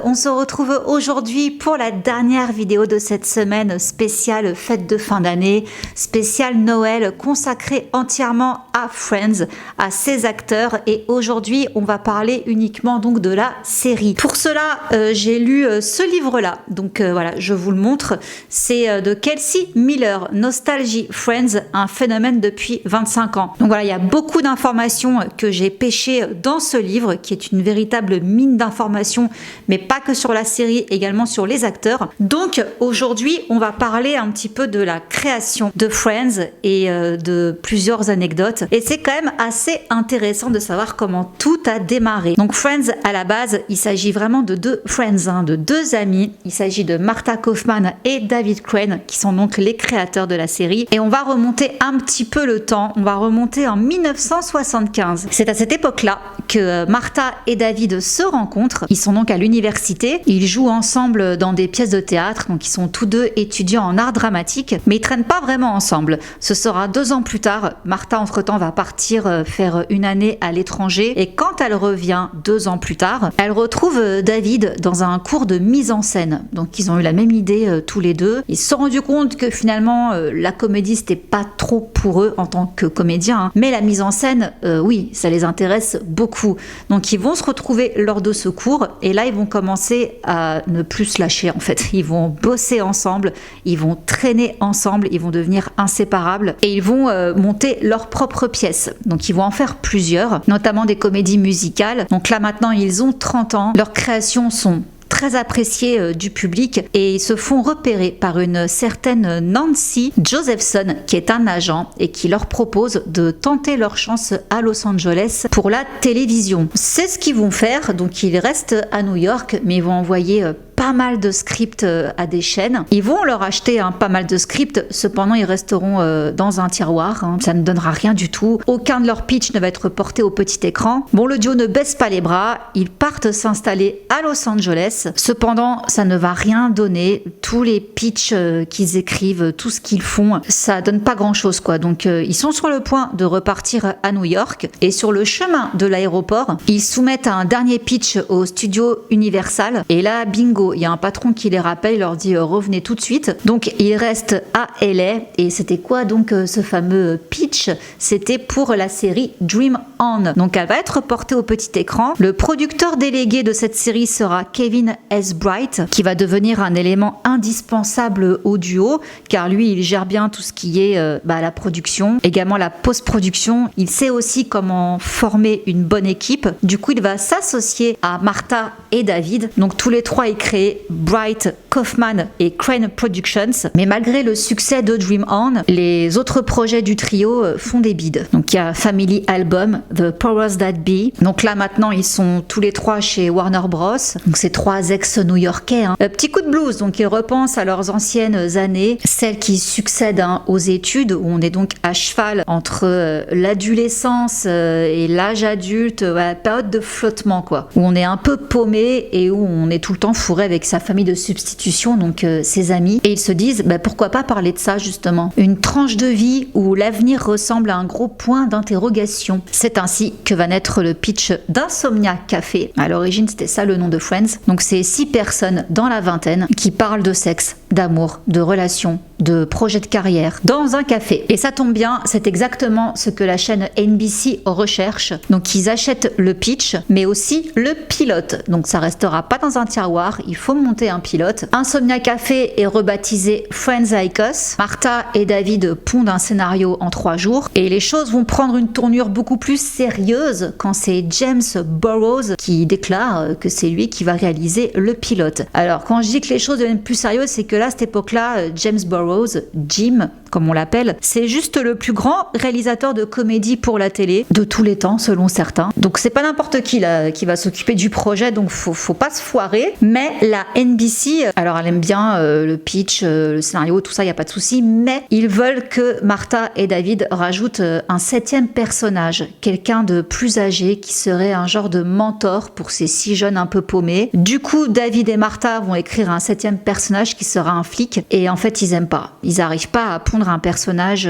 on se retrouve aujourd'hui pour la dernière vidéo de cette semaine spéciale fête de fin d'année, spéciale Noël consacrée entièrement à Friends, à ses acteurs, et aujourd'hui on va parler uniquement donc de la série. Pour cela, j'ai lu ce livre-là, donc voilà, je vous le montre, c'est de Kelsey Miller, Nostalgie Friends, un phénomène depuis 25 ans. Donc voilà, il y a beaucoup d'informations que j'ai pêchées dans ce livre, qui est une véritable mine d'informations, mais pas que sur la série, également sur les acteurs. Donc aujourd'hui, on va parler un petit peu de la création de Friends et de plusieurs anecdotes. Et c'est quand même assez intéressant de savoir comment tout a démarré. Donc Friends, à la base, il s'agit vraiment de deux friends, de deux amis. Il s'agit de Martha Kauffman et David Crane, qui sont donc les créateurs de la série. Et on va remonter un petit peu le temps. On va remonter en 1975. C'est à cette époque-là que Martha et David se rencontrent. Ils sont donc à l'université. Ils jouent ensemble dans des pièces de théâtre. Donc ils sont tous deux étudiants en art dramatique, mais ils traînent pas vraiment ensemble. Ce sera 2 ans plus tard. Martha, entre-temps, va partir faire une année à l'étranger. Et quand elle revient 2 ans plus tard, elle retrouve David dans un cours de mise en scène. Donc ils ont eu la même idée tous les deux. Ils se sont rendus compte que finalement la comédie c'était pas trop pour eux en tant que comédiens, mais la mise en scène, oui, ça les intéresse beaucoup. Donc ils vont se retrouver lors de ce cours et là ils vont commencer à ne plus se lâcher en fait. Ils vont bosser ensemble, ils vont traîner ensemble, ils vont devenir inséparables et ils vont monter leurs propres pièces. Donc ils vont en faire plusieurs, notamment des comédies musicales. Donc là maintenant ils ont 30 ans, leurs créations sont très appréciés du public et ils se font repérer par une certaine Nancy Josephson qui est un agent et qui leur propose de tenter leur chance à Los Angeles pour la télévision. C'est ce qu'ils vont faire, donc ils restent à New York mais ils vont envoyer pas mal de scripts à des chaînes. Ils vont leur acheter pas mal de scripts, cependant ils resteront dans un tiroir, ça ne donnera rien du tout. Aucun de leurs pitchs ne va être porté au petit écran. Bon, le duo ne baisse pas les bras, ils partent s'installer à Los Angeles. Cependant, ça ne va rien donner. Tous les pitchs qu'ils écrivent, tout ce qu'ils font, ça donne pas grand chose quoi. Donc ils sont sur le point de repartir à New York et sur le chemin de l'aéroport, ils soumettent un dernier pitch au studio Universal et là, bingo, il y a un patron qui les rappelle, il leur dit revenez tout de suite. Donc ils restent à LA et c'était quoi donc ce fameux pitch? C'était pour la série Dream On. Donc elle va être portée au petit écran. Le producteur délégué de cette série sera Kevin S. Bright, qui va devenir un élément indispensable au duo, car lui il gère bien tout ce qui est la production, également la post-production. Il sait aussi comment former une bonne équipe. Du coup il va s'associer à Martha et David. Donc tous les trois ils créent Bright, Kauffman et Crane Productions. Mais malgré le succès de Dream On, les autres projets du trio font des bides. Donc il y a Family Album, The Powers That Be. Donc là maintenant ils sont tous les trois chez Warner Bros. Donc c'est 3 ex-new-yorkais. Petit coup de blues, donc ils repensent à leurs anciennes années, celles qui succèdent aux études, où on est donc à cheval entre l'adolescence et l'âge adulte, la période de flottement quoi, où on est un peu paumé et où on est tout le temps fourré avec sa famille de substitution, donc ses amis, et ils se disent pourquoi pas parler de ça justement, une tranche de vie où l'avenir ressemble à un gros point d'interrogation. C'est ainsi que va naître le pitch d'Insomnia Café. À l'origine c'était ça le nom de Friends. Donc c'est 6 personnes dans la vingtaine qui parlent de sexe, d'amour, de relations, de projets de carrière dans un café. Et ça tombe bien, c'est exactement ce que la chaîne NBC recherche. Donc ils achètent le pitch, mais aussi le pilote. Donc ça restera pas dans un tiroir, il faut monter un pilote. Insomnia Café est rebaptisé Friends Like Us. Martha et David pondent un scénario en 3 jours et les choses vont prendre une tournure beaucoup plus sérieuse quand c'est James Burrows qui déclare que c'est lui qui va réaliser le pilote. Alors quand je dis que les choses deviennent plus sérieuses, c'est que là, à cette époque-là, James Burrows, Jim, comme on l'appelle, c'est juste le plus grand réalisateur de comédie pour la télé de tous les temps, selon certains. Donc c'est pas n'importe qui là qui va s'occuper du projet, donc faut pas se foirer. Mais la NBC, alors elle aime bien le pitch, le scénario, tout ça, il y a pas de souci, mais ils veulent que Martha et David rajoutent un 7e personnage, quelqu'un de plus âgé qui serait un genre de mentor pour ces 6 jeunes un peu paumés. Du coup, David et Martha vont écrire un 7e personnage qui sera un flic, et en fait ils aiment pas. Ils arrivent pas à pondre pondre un personnage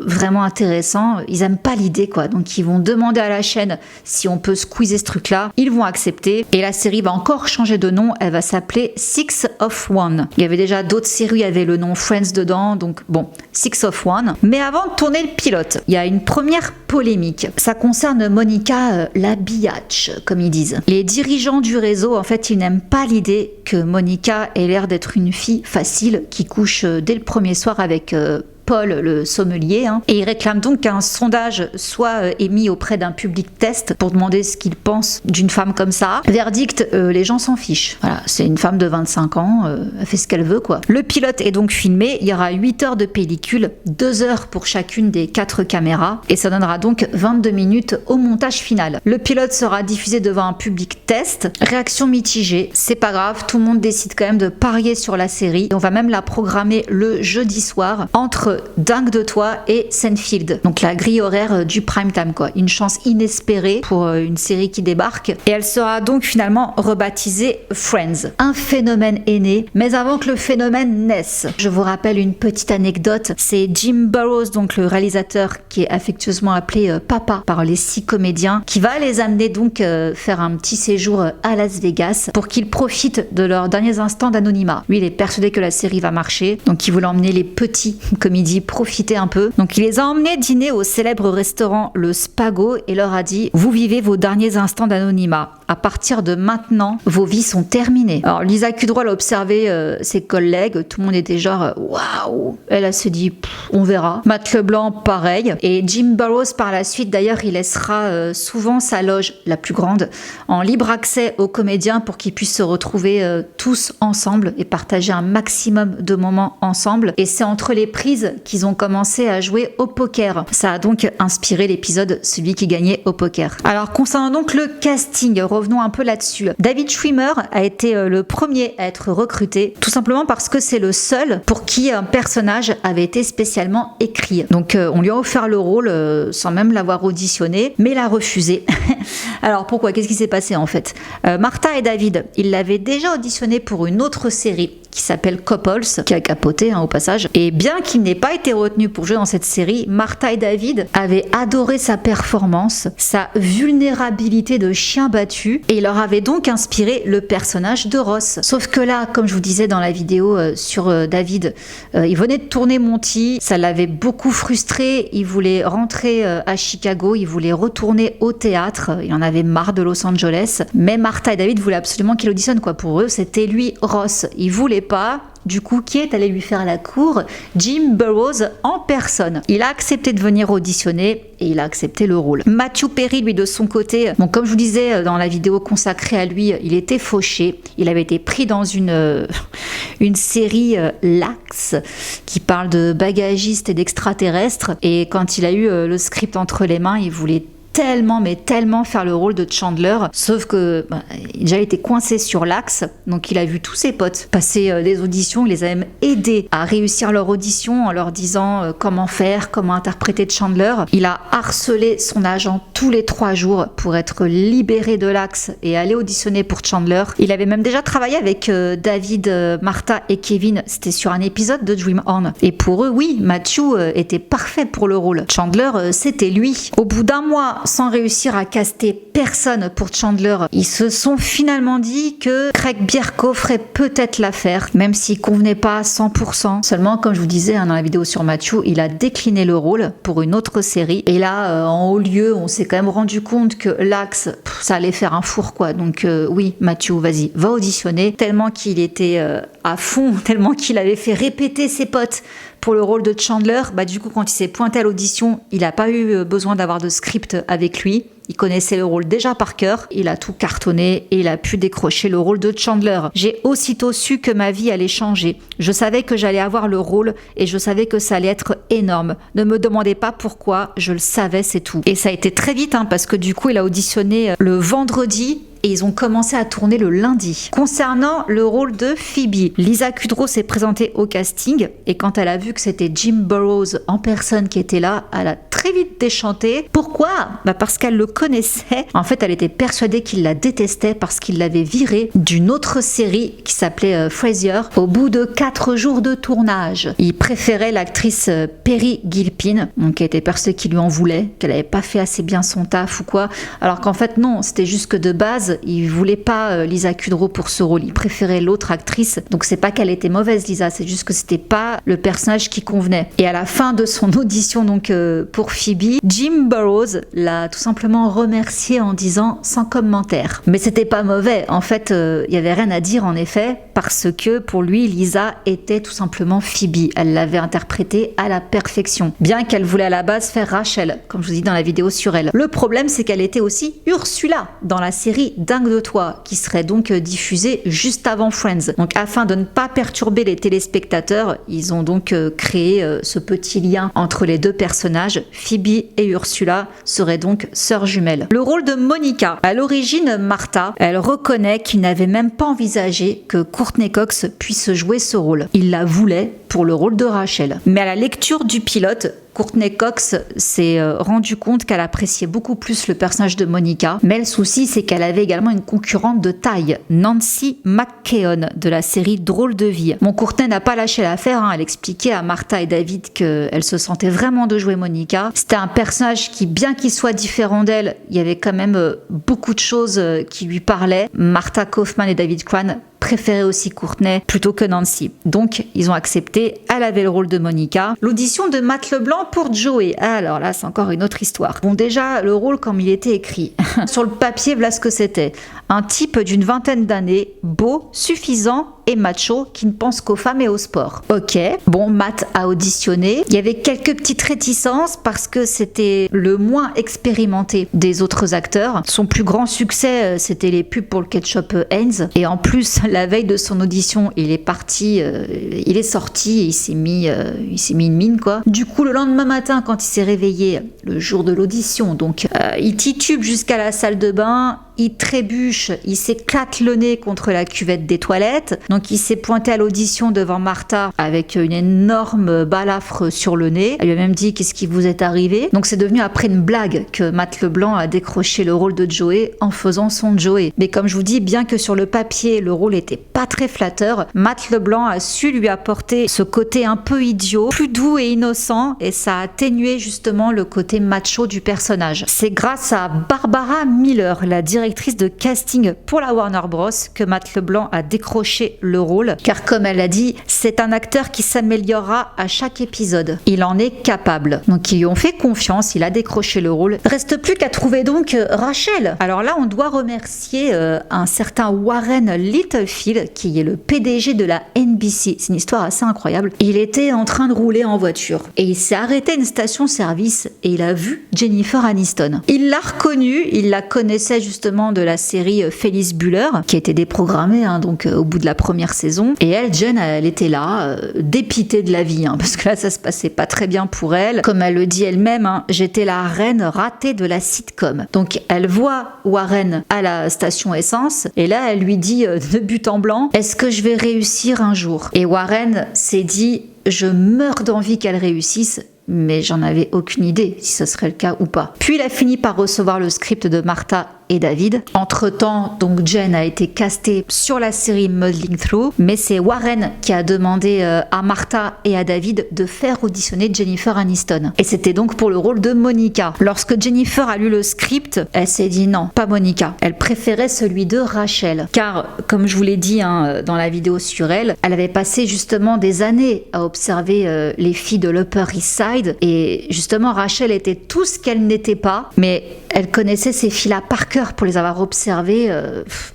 vraiment intéressant. Ils aiment pas l'idée, quoi. Donc ils vont demander à la chaîne si on peut squeezer ce truc-là. Ils vont accepter. Et la série va encore changer de nom. Elle va s'appeler Six of One. Il y avait déjà d'autres séries avec le nom Friends dedans. Donc bon, Six of One. Mais avant de tourner le pilote, il y a une première polémique. Ça concerne Monica la biatch, comme ils disent. Les dirigeants du réseau, en fait, ils n'aiment pas l'idée que Monica ait l'air d'être une fille facile qui couche dès le premier soir avec Paul, le sommelier, et il réclame donc qu'un sondage soit émis auprès d'un public test pour demander ce qu'ils pensent d'une femme comme ça. Verdict, les gens s'en fichent. Voilà, c'est une femme de 25 ans, elle fait ce qu'elle veut, quoi. Le pilote est donc filmé, il y aura 8 heures de pellicule, 2 heures pour chacune des 4 caméras, et ça donnera donc 22 minutes au montage final. Le pilote sera diffusé devant un public test, réaction mitigée, c'est pas grave, tout le monde décide quand même de parier sur la série, et on va même la programmer le jeudi soir, entre Dingue de toi et Seinfeld, donc la grille horaire du prime time, quoi. Une chance inespérée pour une série qui débarque, et elle sera donc finalement rebaptisée Friends. Un phénomène est né, mais avant que le phénomène naisse, je vous rappelle une petite anecdote. C'est Jim Burrows, donc le réalisateur, qui est affectueusement appelé Papa par les 6 comédiens, qui va les amener donc faire un petit séjour à Las Vegas pour qu'ils profitent de leurs derniers instants d'anonymat. Lui, il est persuadé que la série va marcher, donc il voulait emmener les petits comédiens profiter un peu. Donc il les a emmenés dîner au célèbre restaurant Le Spago et leur a dit: vous vivez vos derniers instants d'anonymat. À partir de maintenant, vos vies sont terminées. Alors Lisa Kudrow a observé ses collègues, tout le monde était genre waouh. Elle se dit on verra. Matt Leblanc pareil. Et Jim Burrows par la suite d'ailleurs il laissera souvent sa loge, la plus grande, en libre accès aux comédiens pour qu'ils puissent se retrouver tous ensemble et partager un maximum de moments ensemble. Et c'est entre les prises qu'ils ont commencé à jouer au poker. Ça a donc inspiré l'épisode Celui qui gagnait au poker. Alors concernant donc le casting, revenons un peu là-dessus. David Schwimmer a été le premier à être recruté, tout simplement parce que c'est le seul pour qui un personnage avait été spécialement écrit. Donc on lui a offert le rôle sans même l'avoir auditionné, mais il a refusé. Alors pourquoi? Qu'est-ce qui s'est passé en fait? Martha et David, ils l'avaient déjà auditionné pour une autre série qui s'appelle Couples, qui a capoté au passage. Et bien qu'il n'ait pas été retenu pour jouer dans cette série, Martha et David avaient adoré sa performance, sa vulnérabilité de chien battu, et il leur avait donc inspiré le personnage de Ross. Sauf que là, comme je vous disais dans la vidéo sur David, il venait de tourner Monty, ça l'avait beaucoup frustré, il voulait rentrer à Chicago, il voulait retourner au théâtre, il en avait marre de Los Angeles, mais Martha et David voulaient absolument qu'il auditionne, quoi. Pour eux, c'était lui, Ross. Ils voulaient pas. Du coup, qui est allé lui faire la cour? Jim Burrows en personne. Il a accepté de venir auditionner et il a accepté le rôle. Matthew Perry, lui, de son côté, bon, comme je vous disais dans la vidéo consacrée à lui, il était fauché. Il avait été pris dans une série Lax qui parle de bagagistes et d'extraterrestres. Et quand il a eu le script entre les mains, il voulait tellement faire le rôle de Chandler, sauf que déjà il était coincé sur l'axe, donc il a vu tous ses potes passer des auditions, il les a même aidés à réussir leur audition en leur disant comment faire, comment interpréter Chandler. Il a harcelé son agent tous les 3 jours pour être libéré de l'axe et aller auditionner pour Chandler. Il avait même déjà travaillé avec David, Martha et Kevin, c'était sur un épisode de Dream On. Et pour eux, oui, Matthew était parfait pour le rôle. Chandler, c'était lui. Au bout d'un mois, sans réussir à caster personne pour Chandler, ils se sont finalement dit que Craig Bierko ferait peut-être l'affaire, même s'il convenait pas à 100%. Seulement, comme je vous disais dans la vidéo sur Matthew, il a décliné le rôle pour une autre série. Et là, en haut lieu, on s'est quand même rendu compte que l'axe, ça allait faire un four, quoi. Donc oui, Matthew, vas-y, va auditionner. Tellement qu'il était à fond, tellement qu'il avait fait répéter ses potes pour le rôle de Chandler, du coup quand il s'est pointé à l'audition, il n'a pas eu besoin d'avoir de script avec lui. Il connaissait le rôle déjà par cœur, il a tout cartonné et il a pu décrocher le rôle de Chandler. J'ai aussitôt su que ma vie allait changer. Je savais que j'allais avoir le rôle et je savais que ça allait être énorme. Ne me demandez pas pourquoi, je le savais, c'est tout. Et ça a été très vite parce que du coup il a auditionné le vendredi et ils ont commencé à tourner le lundi. Concernant le rôle de Phoebe, Lisa Kudrow s'est présentée au casting et quand elle a vu que c'était Jim Burrows en personne qui était là, elle a très vite déchanté. Pourquoi ? Parce qu'elle le connaissait. En fait, elle était persuadée qu'il la détestait parce qu'il l'avait virée d'une autre série qui s'appelait Frasier au bout de 4 jours de tournage. Il préférait l'actrice Peri Gilpin, qui était persuadée qu'il lui en voulait, qu'elle n'avait pas fait assez bien son taf ou quoi. Alors qu'en fait, non, c'était juste que de base, il voulait pas Lisa Kudrow pour ce rôle. Il préférait l'autre actrice. Donc c'est pas qu'elle était mauvaise, Lisa, c'est juste que c'était pas le personnage qui convenait. Et à la fin de son audition donc pour Phoebe, Jim Burrows l'a tout simplement remercié en disant sans commentaire. Mais c'était pas mauvais. En fait, il y avait rien à dire en effet parce que pour lui, Lisa était tout simplement Phoebe. Elle l'avait interprétée à la perfection. Bien qu'elle voulait à la base faire Rachel, comme je vous dis dans la vidéo sur elle. Le problème, c'est qu'elle était aussi Ursula dans la série Dingue de toi, qui serait donc diffusée juste avant Friends. Donc afin de ne pas perturber les téléspectateurs, ils ont donc créé ce petit lien entre les deux personnages. Phoebe et Ursula seraient donc sœurs jumelles. Le rôle de Monica. À l'origine, Martha, elle reconnaît qu'il n'avait même pas envisagé que Courtney Cox puisse jouer ce rôle. Il la voulait pour le rôle de Rachel. Mais à la lecture du pilote, Courtney Cox s'est rendu compte qu'elle appréciait beaucoup plus le personnage de Monica. Mais le souci, c'est qu'elle avait également une concurrente de taille, Nancy McKeon, de la série Drôle de vie. Mon Courtney n'a pas lâché l'affaire, elle expliquait à Martha et David qu'elle se sentait vraiment de jouer Monica. C'était un personnage qui, bien qu'il soit différent d'elle, il y avait quand même beaucoup de choses qui lui parlaient. Martha Kaufman et David Cran préférait aussi Courtney plutôt que Nancy. Donc, ils ont accepté. Elle avait le rôle de Monica. L'audition de Matt LeBlanc pour Joey. Alors là, c'est encore une autre histoire. Bon, déjà, le rôle comme il était écrit. Sur le papier, voilà ce que c'était. Un type d'une vingtaine d'années, beau, suffisant et macho, qui ne pense qu'aux femmes et au sport. Ok, bon, Matt a auditionné. Il y avait quelques petites réticences parce que c'était le moins expérimenté des autres acteurs. Son plus grand succès, c'était les pubs pour le ketchup Heinz. Et en plus, la veille de son audition, il est sorti et il s'est mis une mine, quoi. Du coup, le lendemain matin, quand il s'est réveillé, le jour de l'audition, donc, il titube jusqu'à la salle de bain, il trébuche, il s'éclate le nez contre la cuvette des toilettes. Donc il s'est pointé à l'audition devant Martha avec une énorme balafre sur le nez. Elle lui a même dit « Qu'est-ce qui vous est arrivé ?» Donc c'est devenu après une blague que Matt LeBlanc a décroché le rôle de Joey en faisant son Joey. Mais comme je vous dis, bien que sur le papier le rôle était pas très flatteur, Matt LeBlanc a su lui apporter ce côté un peu idiot, plus doux et innocent, et ça a atténué justement le côté macho du personnage. C'est grâce à Barbara Miller, la directrice de casting pour la Warner Bros, que Matt LeBlanc a décroché le rôle, car comme elle a dit, c'est un acteur qui s'améliorera à chaque épisode. Il en est capable. Donc ils lui ont fait confiance, il a décroché le rôle. Reste plus qu'à trouver donc Rachel. Alors là, on doit remercier un certain Warren Littlefield, qui est le PDG de la NBC. C'est une histoire assez incroyable. Il était en train de rouler en voiture et il s'est arrêté à une station-service et il a vu Jennifer Aniston. Il l'a reconnue, il la connaissait justement de la série Ferris Bueller, qui a été déprogrammée donc au bout de la première saison. Et elle, Jen, elle était là, dépitée de la vie, parce que là, ça se passait pas très bien pour elle. Comme elle le dit elle-même, j'étais la reine ratée de la sitcom. Donc, elle voit Warren à la station essence, et là, elle lui dit de but en blanc, est-ce que je vais réussir un jour? Et Warren s'est dit, je meurs d'envie qu'elle réussisse, mais j'en avais aucune idée si ce serait le cas ou pas. Puis il a fini par recevoir le script de Martha et David. Entre-temps, donc Jen a été castée sur la série Muddling Through, mais c'est Warren qui a demandé à Martha et à David de faire auditionner Jennifer Aniston. Et c'était donc pour le rôle de Monica. Lorsque Jennifer a lu le script, elle s'est dit non, pas Monica. Elle préférait celui de Rachel. Car, comme je vous l'ai dit dans la vidéo sur elle, elle avait passé justement des années à observer les filles de l'Upper East Side. Et justement, Rachel était tout ce qu'elle n'était pas, mais elle connaissait ces filles-là par cœur pour les avoir observées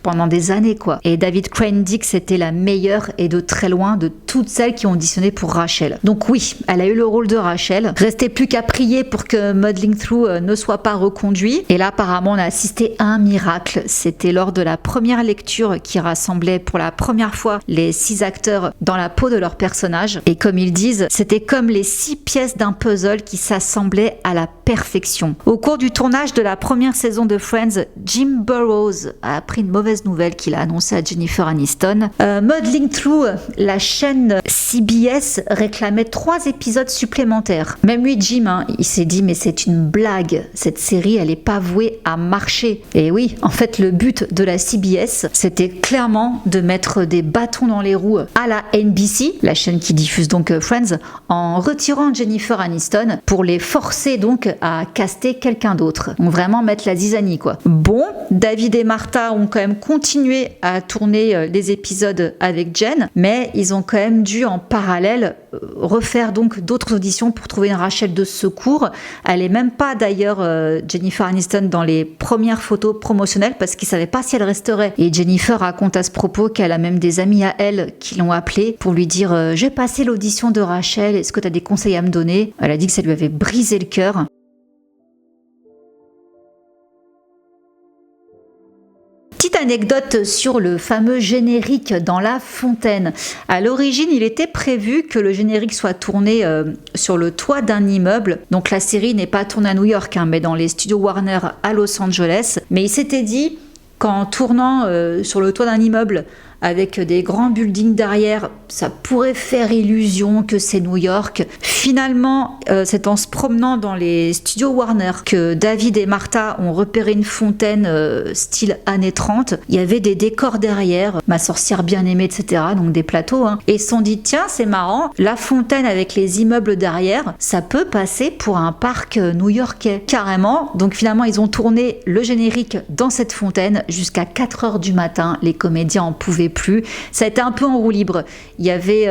pendant des années, quoi. Et David Crane dit que c'était la meilleure et de très loin de toutes celles qui ont auditionné pour Rachel. Donc oui, elle a eu le rôle de Rachel. Restait plus qu'à prier pour que Muddling Through ne soit pas reconduit. Et là, apparemment, on a assisté à un miracle. C'était lors de la première lecture qui rassemblait pour la première fois les 6 acteurs dans la peau de leur personnage. Et comme ils disent, c'était comme les 6 pièces d'un puzzle qui s'assemblaient à la perfection. Au cours du tournage de la première saison de Friends, Jim Burrows a appris une mauvaise nouvelle qu'il a annoncée à Jennifer Aniston. Modeling Through, la chaîne CBS réclamait 3 épisodes supplémentaires. Même lui, Jim, il s'est dit mais c'est une blague, cette série elle est pas vouée à marcher. Et oui, en fait le but de la CBS c'était clairement de mettre des bâtons dans les roues à la NBC, la chaîne qui diffuse donc Friends, en retirant Jennifer Aniston pour les forcer donc à caster quelqu'un d'autre. Donc vraiment mettre la zizanie quoi. Bon, David et Martha ont quand même continué à tourner les épisodes avec Jen, mais ils ont quand même dû en parallèle refaire donc d'autres auditions pour trouver une Rachel de secours. Elle est même pas d'ailleurs Jennifer Aniston dans les premières photos promotionnelles parce qu'ils savaient pas si elle resterait. Et Jennifer raconte à ce propos qu'elle a même des amis à elle qui l'ont appelée pour lui dire j'ai passé l'audition de Rachel, est-ce que tu as des conseils à me donner? Elle a dit que ça lui avait brisé le cœur. Petite anecdote sur le fameux générique dans la fontaine. À l'origine, il était prévu que le générique soit tourné sur le toit d'un immeuble. Donc la série n'est pas tournée à New York, mais dans les studios Warner à Los Angeles. Mais il s'était dit qu'en tournant sur le toit d'un immeuble avec des grands buildings derrière, ça pourrait faire illusion que c'est New York. Finalement, c'est en se promenant dans les studios Warner que David et Martha ont repéré une fontaine style années 30. Il y avait des décors derrière, ma sorcière bien-aimée, etc. Donc des plateaux. Et ils se sont dit, tiens, c'est marrant, la fontaine avec les immeubles derrière, ça peut passer pour un parc new-yorkais. Carrément. Donc finalement, ils ont tourné le générique dans cette fontaine jusqu'à 4h du matin. Les comédiens en pouvaient plus. Ça a été un peu en roue libre. Il y avait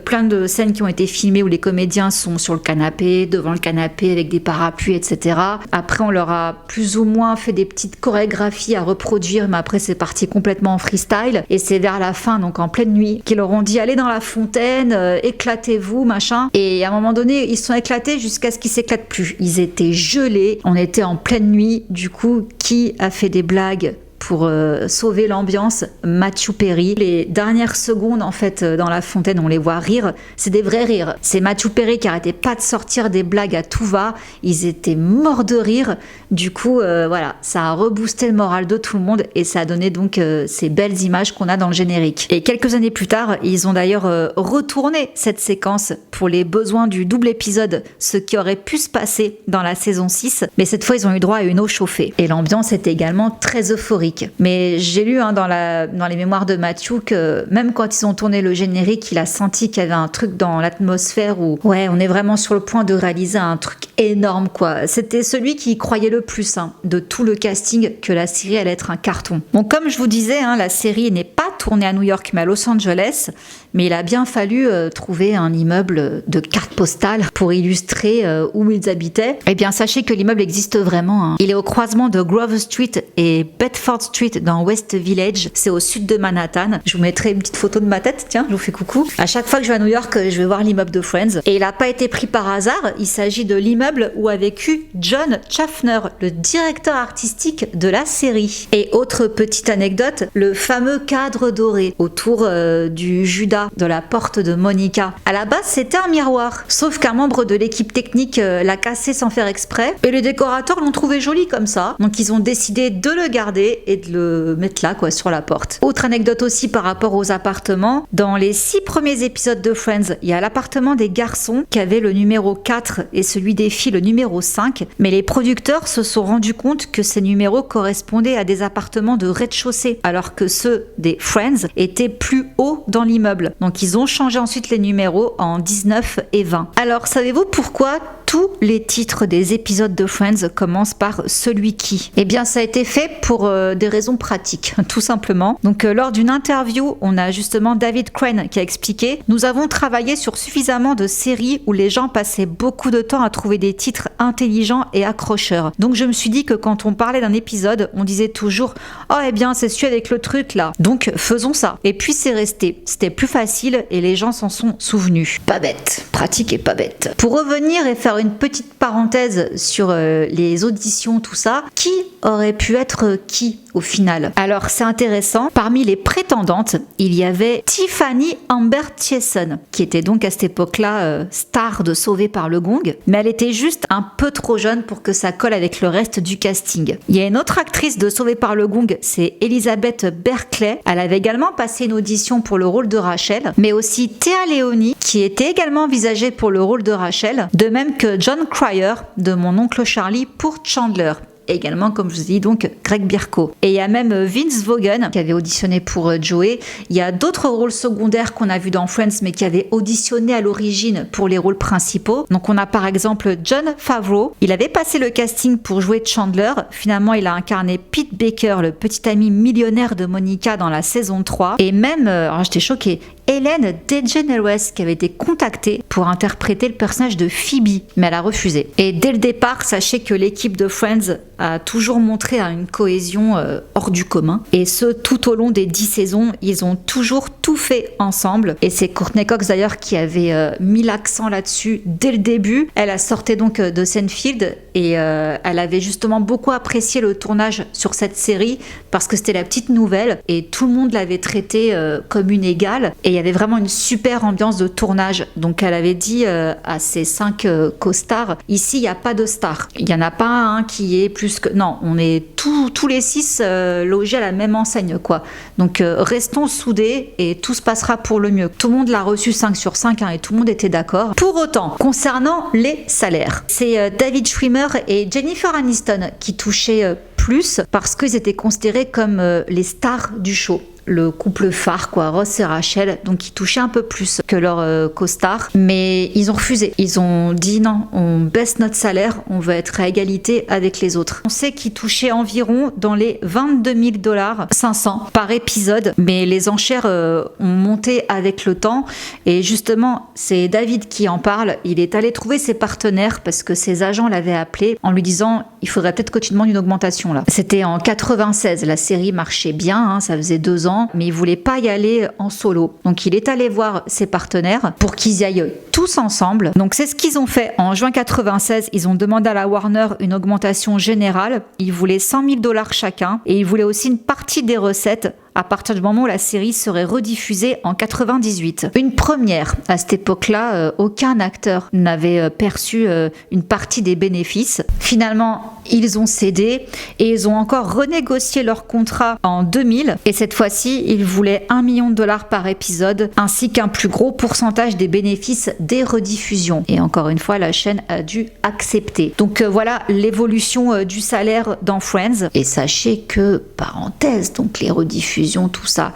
plein de scènes qui ont été filmées où les comédiens sont sur le canapé, devant le canapé avec des parapluies, etc. Après, on leur a plus ou moins fait des petites chorégraphies à reproduire, mais après, c'est parti complètement en freestyle. Et c'est vers la fin, donc en pleine nuit, qu'ils leur ont dit allez dans la fontaine, éclatez-vous, machin. Et à un moment donné, ils se sont éclatés jusqu'à ce qu'ils s'éclatent plus. Ils étaient gelés. On était en pleine nuit. Du coup, qui a fait des blagues pour sauver l'ambiance? Matthew Perry. Les dernières secondes en fait dans la fontaine, on les voit rire, c'est des vrais rires. C'est Matthew Perry qui arrêtait pas de sortir des blagues à tout va, ils étaient morts de rire. Du coup voilà, ça a reboosté le moral de tout le monde et ça a donné donc ces belles images qu'on a dans le générique. Et quelques années plus tard, ils ont d'ailleurs retourné cette séquence pour les besoins du double épisode, ce qui aurait pu se passer dans la saison 6, mais cette fois ils ont eu droit à une eau chauffée. Et l'ambiance était également très euphorique. Mais j'ai lu dans les mémoires de Matthew que même quand ils ont tourné le générique, il a senti qu'il y avait un truc dans l'atmosphère où ouais, on est vraiment sur le point de réaliser un truc énorme quoi. C'était celui qui y croyait le plus de tout le casting que la série allait être un carton. Bon, comme je vous disais, la série n'est pas tournée à New York mais à Los Angeles, mais il a bien fallu trouver un immeuble de carte postale pour illustrer où ils habitaient. Eh bien, sachez que l'immeuble existe vraiment. Il est au croisement de Grove Street et Bedford Street dans West Village. C'est au sud de Manhattan. Je vous mettrai une petite photo de ma tête. Tiens, je vous fais coucou. À chaque fois que je vais à New York, je vais voir l'immeuble de Friends. Et il n'a pas été pris par hasard. Il s'agit de l'immeuble où a vécu John Schaffner, le directeur artistique de la série. Et autre petite anecdote, le fameux cadre doré autour du Judas de la porte de Monica. À la base, c'était un miroir. Sauf qu'un membre de l'équipe technique l'a cassé sans faire exprès. Et les décorateurs l'ont trouvé joli comme ça. Donc ils ont décidé de le garder et de le mettre là, quoi, sur la porte. Autre anecdote aussi par rapport aux appartements. Dans les 6 premiers épisodes de Friends, il y a l'appartement des garçons qui avait le numéro 4 et celui des filles le numéro 5. Mais les producteurs se sont rendus compte que ces numéros correspondaient à des appartements de rez-de-chaussée, alors que ceux des Friends étaient plus hauts dans l'immeuble. Donc ils ont changé ensuite les numéros en 19 et 20. Alors savez-vous pourquoi tous les titres des épisodes de Friends commencent par celui qui? Eh bien, ça a été fait pour des raisons pratiques, tout simplement. Donc, lors d'une interview, on a justement David Crane qui a expliqué « Nous avons travaillé sur suffisamment de séries où les gens passaient beaucoup de temps à trouver des titres intelligents et accrocheurs. Donc, je me suis dit que quand on parlait d'un épisode, on disait toujours « Oh, eh bien, c'est celui avec le truc là. Donc, faisons ça. » Et puis, c'est resté. C'était plus facile et les gens s'en sont souvenus. Pas bête. Pratique et pas bête. Pour revenir et faire une petite parenthèse sur les auditions, tout ça, qui aurait pu être qui au final? Alors c'est intéressant, parmi les prétendantes, il y avait Tiffany Amber Thiessen, qui était donc à cette époque-là star de Sauvé par le Gong, mais elle était juste un peu trop jeune pour que ça colle avec le reste du casting. Il y a une autre actrice de Sauvé par le Gong, c'est Elizabeth Berkley. Elle avait également passé une audition pour le rôle de Rachel, mais aussi Théa Leoni, qui était également envisagée pour le rôle de Rachel, de même que John Cryer de Mon oncle Charlie pour Chandler. Également, comme je vous ai dit, donc Greg Birko. Et il y a même Vince Vaughn qui avait auditionné pour Joey. Il y a d'autres rôles secondaires qu'on a vus dans Friends, mais qui avaient auditionné à l'origine pour les rôles principaux. Donc on a par exemple Jon Favreau. Il avait passé le casting pour jouer Chandler. Finalement, il a incarné Pete Baker, le petit ami millionnaire de Monica dans la saison 3. Et même, alors j'étais choquée, Ellen DeGeneres qui avait été contactée pour interpréter le personnage de Phoebe, mais elle a refusé. Et dès le départ, sachez que l'équipe de Friends a toujours montré une cohésion hors du commun. Et ce, tout au long des 10 saisons, ils ont toujours tout fait ensemble. Et c'est Courtney Cox d'ailleurs qui avait mis l'accent là-dessus dès le début. Elle a sorti donc de Seinfeld et elle avait justement beaucoup apprécié le tournage sur cette série parce que c'était la petite nouvelle et tout le monde l'avait traitée comme une égale. Et il y avait vraiment une super ambiance de tournage. Donc elle avait dit à ses 5 co-stars, ici il n'y a pas de star. Il n'y en a pas un qui est plus que... Non, on est tous les 6 logés à la même enseigne, quoi. Donc restons soudés et tout se passera pour le mieux. Tout le monde l'a reçu 5 sur 5 et tout le monde était d'accord. Pour autant, concernant les salaires, c'est David Schwimmer et Jennifer Aniston qui touchaient plus parce qu'ils étaient considérés comme les stars du show. Le couple phare, quoi, Ross et Rachel, donc ils touchaient un peu plus que leurs co-stars, mais ils ont refusé. Ils ont dit non, on baisse notre salaire, on veut être à égalité avec les autres. On sait qu'ils touchaient environ dans les 22 000 $500 par épisode, mais les enchères ont monté avec le temps et justement, c'est David qui en parle. Il est allé trouver ses partenaires parce que ses agents l'avaient appelé en lui disant il faudrait peut-être que tu demandes une augmentation là. C'était en 96, la série marchait bien, ça faisait 2 ans. Mais il voulait pas y aller en solo. Donc il est allé voir ses partenaires pour qu'ils y aillent tous ensemble. Donc c'est ce qu'ils ont fait. En juin 96, ils ont demandé à la Warner une augmentation générale. Ils voulaient 100 000 $ chacun et ils voulaient aussi une partie des recettes à partir du moment où la série serait rediffusée en 98. Une première. À cette époque-là, aucun acteur n'avait perçu une partie des bénéfices. Finalement, ils ont cédé et ils ont encore renégocié leur contrat en 2000. Et cette fois-ci, ils voulaient 1 million de $ par épisode, ainsi qu'un plus gros pourcentage des bénéfices des rediffusions. Et encore une fois, la chaîne a dû accepter. Donc voilà l'évolution du salaire dans Friends. Et sachez que, parenthèse, donc les rediffusions, tout ça.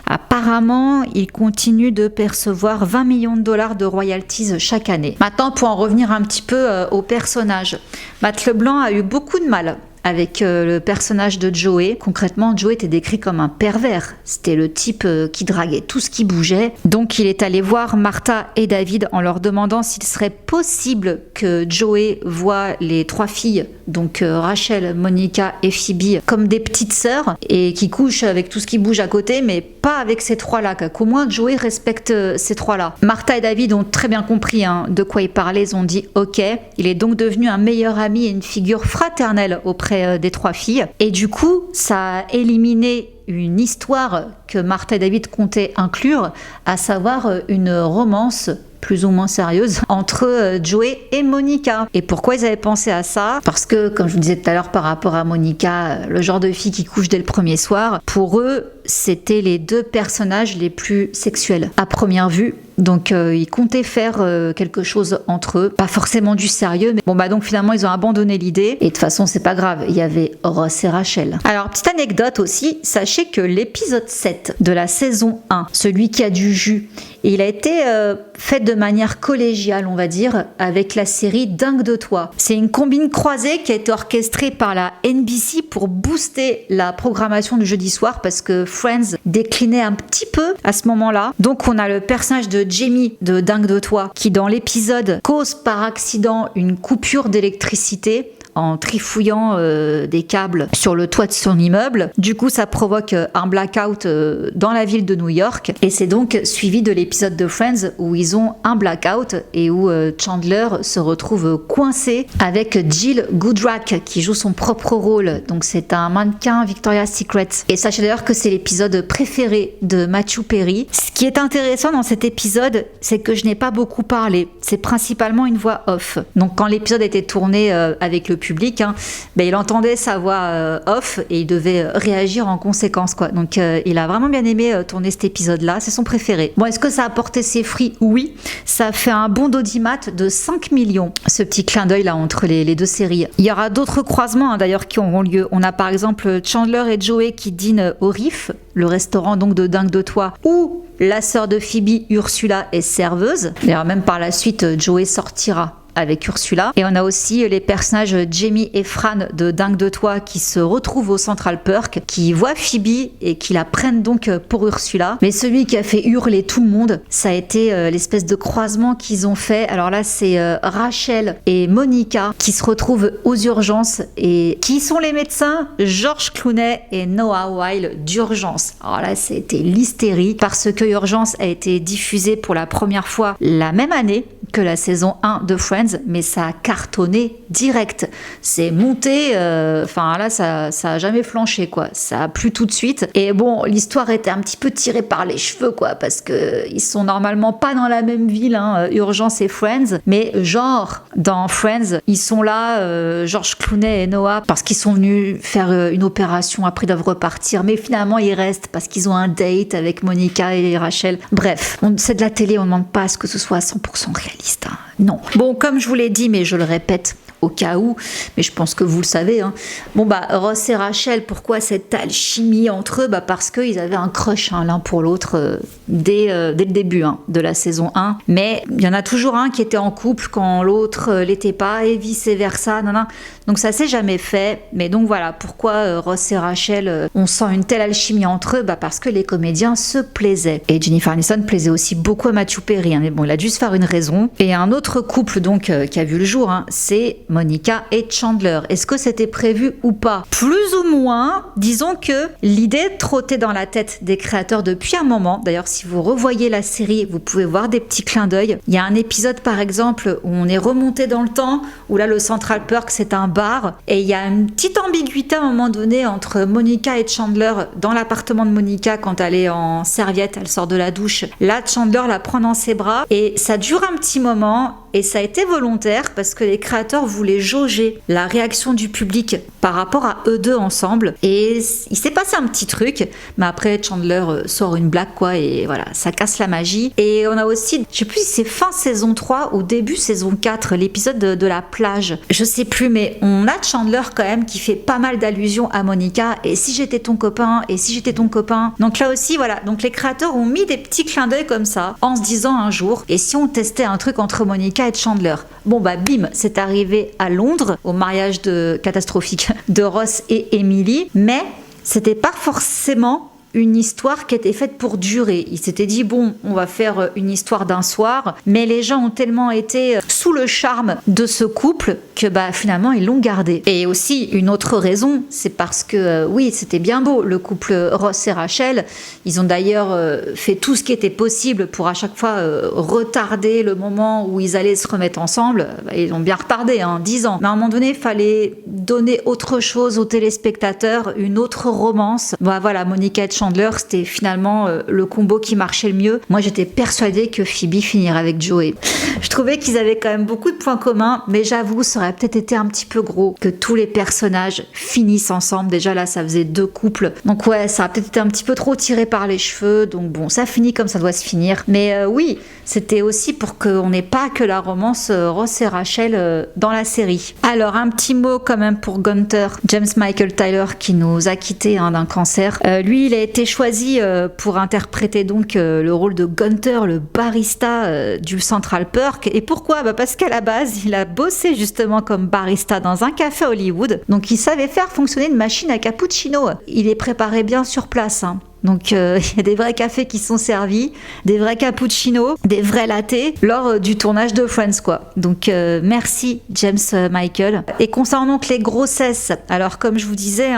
Apparemment, il continue de percevoir 20 millions de $ de royalties chaque année. Maintenant, pour en revenir un petit peu au personnage, Matt LeBlanc a eu beaucoup de mal avec le personnage de Joey. Concrètement, Joey était décrit comme un pervers. C'était le type qui draguait tout ce qui bougeait. Donc il est allé voir Martha et David en leur demandant s'il serait possible que Joey voie les 3 filles, donc Rachel, Monica et Phoebe, comme des petites sœurs et qui couchent avec tout ce qui bouge à côté, mais pas avec ces 3-là, qu'au moins Joey respecte ces 3-là. Martha et David ont très bien compris de quoi ils parlaient. Ils ont dit ok. Il est donc devenu un meilleur ami et une figure fraternelle auprès des 3 filles. Et du coup, ça a éliminé une histoire que Martha et David comptaient inclure, à savoir une romance plus ou moins sérieuse entre Joey et Monica. Et pourquoi ils avaient pensé à ça? Parce que, comme je vous disais tout à l'heure par rapport à Monica, le genre de fille qui couche dès le premier soir, pour eux, c'était les 2 personnages les plus sexuels à première vue. Donc ils comptaient faire quelque chose entre eux, pas forcément du sérieux, mais bon donc finalement ils ont abandonné l'idée et de toute façon c'est pas grave, il y avait Ross et Rachel. Alors petite anecdote aussi, sachez que l'épisode 7 de la saison 1, celui qui a du jus, il a été fait de manière collégiale on va dire, avec la série Dingue de toi. C'est une combine croisée qui a été orchestrée par la NBC pour booster la programmation du jeudi soir parce que Friends déclinait un petit peu à ce moment-là. Donc on a le personnage de Jamie de Dingue de toi qui dans l'épisode cause par accident une coupure d'électricité en trifouillant des câbles sur le toit de son immeuble. Du coup, ça provoque un blackout dans la ville de New York. Et c'est donc suivi de l'épisode de Friends où ils ont un blackout et où Chandler se retrouve coincé avec Jill Goodrack qui joue son propre rôle. Donc c'est un mannequin Victoria's Secret. Et sachez d'ailleurs que c'est l'épisode préféré de Matthew Perry. Ce qui est intéressant dans cet épisode, c'est que je n'ai pas beaucoup parlé. C'est principalement une voix off. Donc quand l'épisode était tourné avec le public, il entendait sa voix off et il devait réagir en conséquence, quoi. Donc il a vraiment bien aimé tourner cet épisode-là. C'est son préféré. Bon, est-ce que ça a porté ses fruits? Oui. Ça fait un bon d'audimat de 5 millions, ce petit clin d'œil là entre les deux séries. Il y aura d'autres croisements d'ailleurs qui auront lieu. On a par exemple Chandler et Joey qui dînent au Riff, le restaurant donc de Dingue de Toi, où la sœur de Phoebe, Ursula, est serveuse. D'ailleurs, même par la suite, Joey sortira avec Ursula. Et on a aussi les personnages Jamie et Fran de Dingue de Toi qui se retrouvent au Central Perk, qui voient Phoebe et qui la prennent donc pour Ursula. Mais celui qui a fait hurler tout le monde, ça a été l'espèce de croisement qu'ils ont fait. Alors là, c'est Rachel et Monica qui se retrouvent aux urgences. Et qui sont les médecins? George Clooney et Noah Wyle d'Urgence. Alors là, c'était l'hystérie parce que Urgence a été diffusée pour la première fois la même année que la saison 1 de Friends, mais ça a cartonné direct. C'est monté, là, ça a jamais flanché, quoi. Ça a plu tout de suite. Et bon, l'histoire était un petit peu tirée par les cheveux, quoi, parce que ils sont normalement pas dans la même ville, Urgence et Friends, mais genre, dans Friends, ils sont là, George Clooney et Noah, parce qu'ils sont venus faire une opération, après ils doivent repartir, mais finalement ils restent parce qu'ils ont un date avec Monica et Rachel. Bref, c'est de la télé, on ne demande pas à ce que ce soit à 100% réaliste. Non. Bon, comme je vous l'ai dit, mais je le répète au cas où, mais je pense que vous le savez. Ross et Rachel, pourquoi cette alchimie entre eux? Parce qu'ils avaient un crush l'un pour l'autre dès le début de la saison 1. Mais il y en a toujours un qui était en couple quand l'autre l'était pas, et vice-versa. Donc ça s'est jamais fait. Mais donc voilà, pourquoi Ross et Rachel, on sent une telle alchimie entre eux? Parce que les comédiens se plaisaient. Et Jennifer Aniston plaisait aussi beaucoup à Matthew Perry. Mais bon, il a dû se faire une raison. Et un autre couple donc qui a vu le jour, c'est Monica et Chandler. Est-ce que c'était prévu ou pas? Plus ou moins. Disons que l'idée trottait dans la tête des créateurs depuis un moment. D'ailleurs, si vous revoyez la série, vous pouvez voir des petits clins d'œil. Il y a un épisode par exemple où on est remonté dans le temps, où là le Central Perk c'est un bar, et il y a une petite ambiguïté à un moment donné entre Monica et Chandler dans l'appartement de Monica quand elle est en serviette, elle sort de la douche. Là, Chandler la prend dans ses bras et ça dure un petit moment. Et ça a été volontaire parce que les créateurs voulaient jauger la réaction du public par rapport à eux deux ensemble. Et il s'est passé un petit truc, mais après Chandler sort une blague, quoi, et voilà, ça casse la magie. Et on a aussi, je sais plus si c'est fin saison 3 ou début saison 4, l'épisode de la plage. Je sais plus, mais on a Chandler quand même qui fait pas mal d'allusions à Monica. Et si j'étais ton copain, et si j'étais ton copain. Donc là aussi, voilà, donc les créateurs ont mis des petits clins d'œil comme ça, en se disant un jour, et si on testait un truc entre Monica et Chandler? Bon bim, c'est arrivé à Londres au mariage catastrophique de Ross et Emily, mais c'était pas forcément une histoire qui était faite pour durer. Il s'était dit bon, on va faire une histoire d'un soir, mais les gens ont tellement été sous le charme de ce couple que finalement ils l'ont gardé. Et aussi une autre raison, c'est parce que oui, c'était bien beau le couple Ross et Rachel. Ils ont d'ailleurs fait tout ce qui était possible pour à chaque fois retarder le moment où ils allaient se remettre ensemble. Ils l'ont bien retardé, 10 ans. Mais à un moment donné, il fallait donner autre chose aux téléspectateurs, une autre romance. Voilà, Monica et Chandler, c'était finalement le combo qui marchait le mieux. Moi, j'étais persuadée que Phoebe finirait avec Joey. Je trouvais qu'ils avaient quand même beaucoup de points communs, mais j'avoue, ça aurait peut-être été un petit peu gros que tous les personnages finissent ensemble. Déjà là, ça faisait 2 couples. Donc ouais, ça a peut-être été un petit peu trop tiré par les cheveux. Donc bon, ça finit comme ça doit se finir. Mais oui, c'était aussi pour qu'on n'ait pas que la romance Ross et Rachel dans la série. Alors, un petit mot quand même pour Gunther, James Michael Tyler, qui nous a quittés d'un cancer. Lui, il a été choisi pour interpréter donc le rôle de Gunther, le barista du Central Perk. Et pourquoi ? Parce qu'à la base, il a bossé justement comme barista dans un café à Hollywood. Donc il savait faire fonctionner une machine à cappuccino. Il les préparait bien sur place. Donc il y a des vrais cafés qui sont servis, des vrais cappuccinos, des vrais lattés lors du tournage de Friends quoi. Donc merci James Michael. Et concernant donc les grossesses, alors comme je vous disais,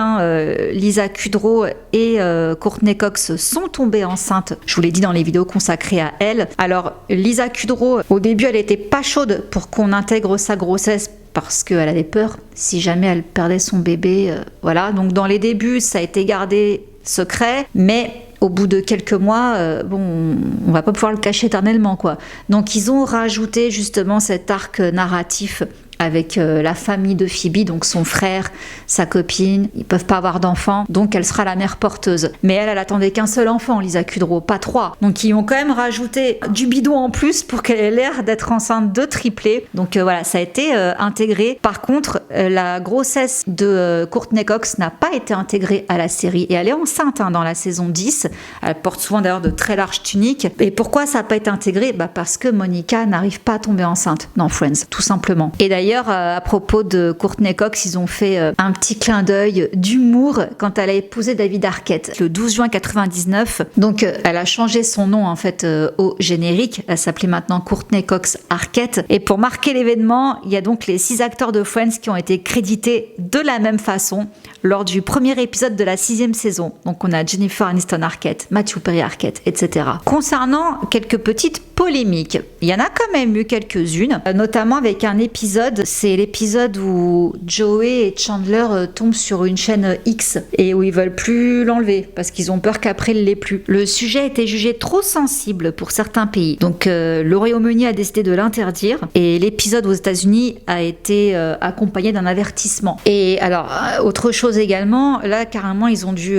Lisa Kudrow et Courtney Cox sont tombées enceintes. Je vous l'ai dit dans les vidéos consacrées à elles. Alors Lisa Kudrow, au début elle était pas chaude pour qu'on intègre sa grossesse parce qu'elle avait peur si jamais elle perdait son bébé. Voilà, donc dans les débuts ça a été gardé secret, mais au bout de quelques mois, on va pas pouvoir le cacher éternellement quoi. Donc ils ont rajouté justement cet arc narratif avec la famille de Phoebe, donc son frère, sa copine. Ils peuvent pas avoir d'enfants, donc elle sera la mère porteuse. Mais elle attendait qu'un seul enfant, Lisa Kudrow, pas 3. Donc ils ont quand même rajouté du bidon en plus pour qu'elle ait l'air d'être enceinte de triplé. Donc voilà, ça a été intégré. Par contre, la grossesse de Courtney Cox n'a pas été intégrée à la série. Et elle est enceinte dans la saison 10. Elle porte souvent d'ailleurs de très larges tuniques. Et pourquoi ça n'a pas été intégré ? Parce que Monica n'arrive pas à tomber enceinte dans Friends, tout simplement. Et d'ailleurs, à propos de Courtney Cox, ils ont fait un petit clin d'œil d'humour quand elle a épousé David Arquette le 12 juin 99. Donc elle a changé son nom en fait au générique. Elle s'appelait maintenant Courtney Cox Arquette. Et pour marquer l'événement, il y a donc les 6 acteurs de Friends qui ont été crédités de la même façon lors du premier épisode de la 6e saison. Donc on a Jennifer Aniston Arquette, Matthew Perry Arquette, etc. Concernant quelques petites polémiques, il y en a quand même eu quelques-unes, notamment avec un épisode, c'est l'épisode où Joey et Chandler tombent sur une chaîne X et où ils veulent plus l'enlever parce qu'ils ont peur qu'après il l'ait plus. Le sujet a été jugé trop sensible pour certains pays, donc le Royaume-Uni a décidé de l'interdire et l'épisode aux États-Unis a été accompagné d'un avertissement. Et alors, autre chose également, là carrément ils ont dû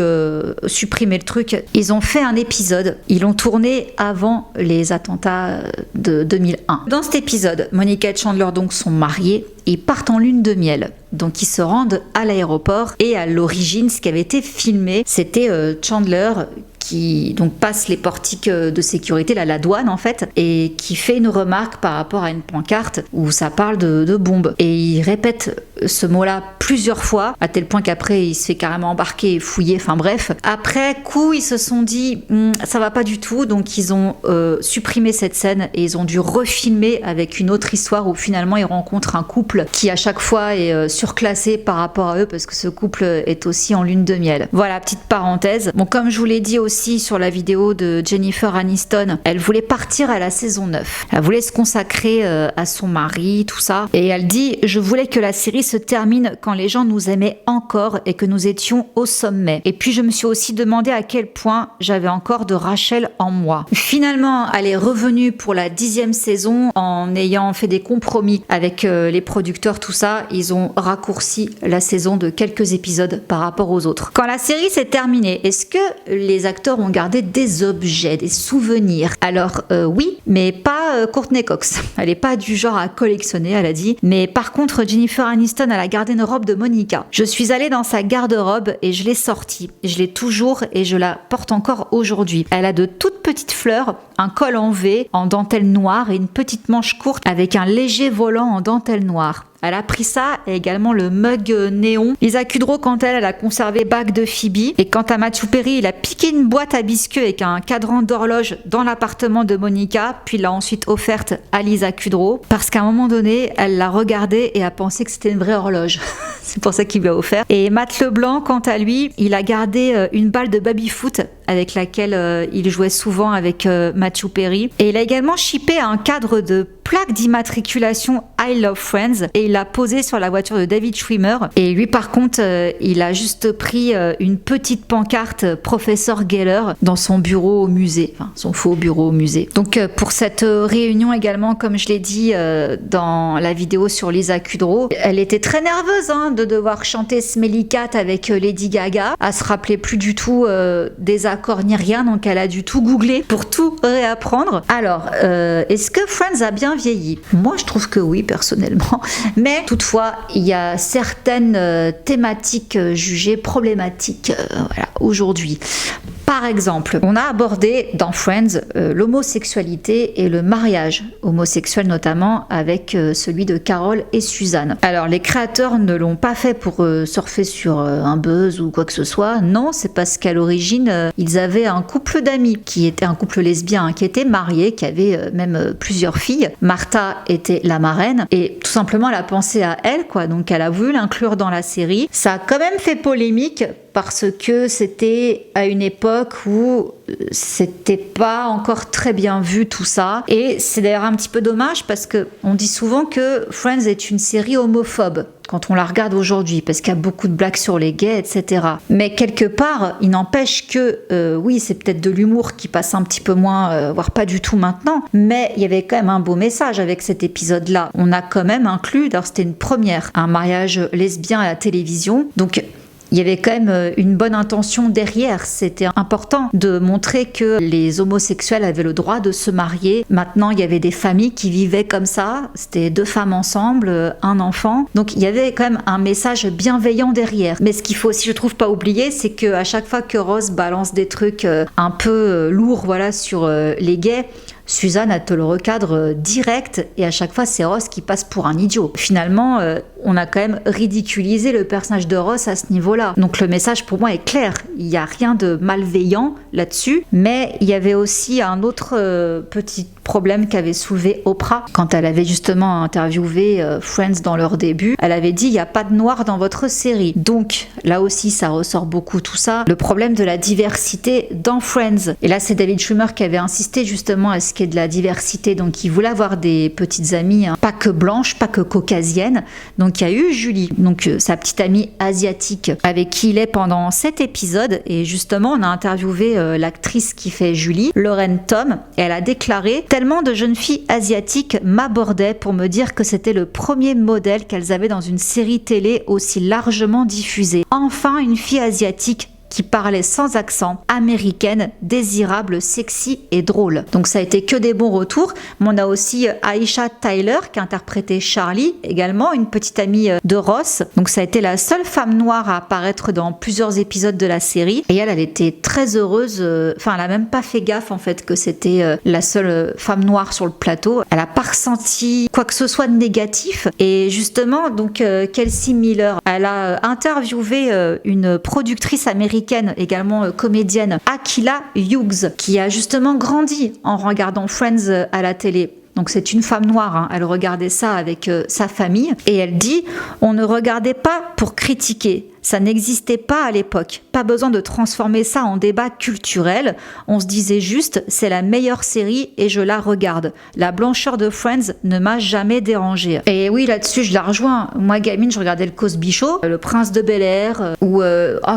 supprimer le truc. Ils ont fait un épisode, ils l'ont tourné avant les attentats de 2001. Dans cet épisode, Monica et Chandler donc sont mariés, ils partent en lune de miel. Donc ils se rendent à l'aéroport et à l'origine ce qui avait été filmé, c'était Chandler qui donc passe les portiques de sécurité, la douane en fait, et qui fait une remarque par rapport à une pancarte où ça parle de bombes. Et il répète ce mot-là plusieurs fois, à tel point qu'après il se fait carrément embarquer et fouiller, enfin bref. Après coup, ils se sont dit ça va pas du tout, donc ils ont supprimé cette scène et ils ont dû refilmer avec une autre histoire où finalement ils rencontrent un couple qui à chaque fois est surclassé par rapport à eux parce que ce couple est aussi en lune de miel. Voilà, petite parenthèse. Bon, comme je vous l'ai dit aussi sur la vidéo de Jennifer Aniston, elle voulait partir à la saison 9. Elle voulait se consacrer à son mari, tout ça. Et elle dit « Je voulais que la série se termine quand les gens nous aimaient encore et que nous étions au sommet. Et puis je me suis aussi demandé à quel point j'avais encore de Rachel en moi. » Finalement, elle est revenue pour la 10e saison en ayant fait des compromis avec les producteurs, tout ça. Ils ont raccourci la saison de quelques épisodes par rapport aux autres. Quand la série s'est terminée, est-ce que les acteurs ont gardé des objets, des souvenirs? Alors oui, mais pas Courtney Cox. Elle n'est pas du genre à collectionner, elle a dit. Mais par contre, Jennifer Aniston, elle a gardé une robe de Monica. Je suis allée dans sa garde-robe et je l'ai sortie. Je l'ai toujours et je la porte encore aujourd'hui. Elle a de toutes petites fleurs, un col en V en dentelle noire et une petite manche courte avec un léger volant en dentelle noire. Elle a pris ça et également le mug néon. Lisa Kudrow, quant à elle, elle a conservé bague de Phoebe. Et quant à Matthew Perry, il a piqué une boîte à biscuits avec un cadran d'horloge dans l'appartement de Monica, puis l'a ensuite offerte à Lisa Kudrow parce qu'à un moment donné, elle l'a regardée et a pensé que c'était une vraie horloge. C'est pour ça qu'il lui a offert. Et Matt Leblanc, quant à lui, il a gardé une balle de baby-foot avec laquelle il jouait souvent avec Matthew Perry. Et il a également shippé un cadre de plaque d'immatriculation I Love Friends et il l'a posé sur la voiture de David Schwimmer. Et lui, par contre, il a juste pris une petite pancarte Professeur Geller dans son bureau au musée, enfin son faux bureau au musée. Donc pour cette réunion également, comme je l'ai dit dans la vidéo sur Lisa Kudrow, elle était très nerveuse de devoir chanter Smelly Cat avec Lady Gaga. Elle se rappelait plus du tout des accords ni rien, donc elle a dû tout googler pour tout réapprendre. Alors, est-ce que Friends a bien vieilli? Moi, je trouve que oui, personnellement. Mais toutefois, il y a certaines thématiques jugées problématiques aujourd'hui. Par exemple, on a abordé dans Friends l'homosexualité et le mariage homosexuel, notamment avec celui de Carol et Suzanne. Alors les créateurs ne l'ont pas fait pour surfer sur un buzz ou quoi que ce soit, non, c'est parce qu'à l'origine ils avaient un couple d'amis qui était un couple lesbien, qui était marié, qui avait même plusieurs filles. Martha était la marraine et tout simplement elle a pensé à elle, quoi, donc elle a voulu l'inclure dans la série. Ça a quand même fait polémique parce que c'était à une époque où c'était pas encore très bien vu tout ça, et c'est d'ailleurs un petit peu dommage parce que on dit souvent que Friends est une série homophobe quand on la regarde aujourd'hui, parce qu'il y a beaucoup de blagues sur les gays, etc. Mais quelque part, il n'empêche que, oui, c'est peut-être de l'humour qui passe un petit peu moins, voire pas du tout maintenant, mais il y avait quand même un beau message avec cet épisode-là. On a quand même inclus, alors c'était une première, un mariage lesbien à la télévision, donc il y avait quand même une bonne intention derrière. C'était important de montrer que les homosexuels avaient le droit de se marier. Maintenant, il y avait des familles qui vivaient comme ça. C'était 2 femmes ensemble, un enfant. Donc, il y avait quand même un message bienveillant derrière. Mais ce qu'il faut aussi, je trouve, pas oublier, c'est qu'à chaque fois que Ross balance des trucs un peu lourds, voilà, sur les gays, Suzanne, elle te le recadre direct, et à chaque fois c'est Ross qui passe pour un idiot. Finalement, on a quand même ridiculisé le personnage de Ross à ce niveau-là. Donc le message pour moi est clair, il n'y a rien de malveillant là-dessus, mais il y avait aussi un autre petit problème qu'avait soulevé Oprah quand elle avait justement interviewé Friends dans leur début. Elle avait dit: il n'y a pas de noir dans votre série. Donc là aussi ça ressort beaucoup tout ça, le problème de la diversité dans Friends. Et là c'est David Schwimmer qui avait insisté justement à ce qu'il y ait de la diversité, donc il voulait avoir des petites amies, hein, pas que blanches, pas que caucasiennes. Donc il y a eu Julie, donc sa petite amie asiatique avec qui il est pendant 7 épisodes, et justement on a interviewé l'actrice qui fait Julie, Lauren Tom, et elle a déclaré: tellement de jeunes filles asiatiques m'abordaient pour me dire que c'était le premier modèle qu'elles avaient dans une série télé aussi largement diffusée. Enfin une fille asiatique qui parlait sans accent, américaine, désirable, sexy et drôle. Donc ça a été que des bons retours. Mais on a aussi Aisha Tyler qui a interprété Charlie, également une petite amie de Ross. Donc ça a été la seule femme noire à apparaître dans plusieurs épisodes de la série. Et elle était très heureuse. Enfin, elle a même pas fait gaffe en fait que c'était la seule femme noire sur le plateau. Elle a pas ressenti quoi que ce soit de négatif. Et justement, donc Kelsey Miller, elle a interviewé une productrice américaine, également comédienne, Akilah Hughes, qui a justement grandi en regardant Friends à la télé. Donc c'est une femme noire, hein. Elle regardait ça avec sa famille, et elle dit: on ne regardait pas pour critiquer. Ça n'existait pas à l'époque. Pas besoin de transformer ça en débat culturel. On se disait juste, c'est la meilleure série et je la regarde. La blancheur de Friends ne m'a jamais dérangée. Et oui, là-dessus, je la rejoins. Moi, gamine, je regardais le Cosby Show, le Prince de Bel-Air, ou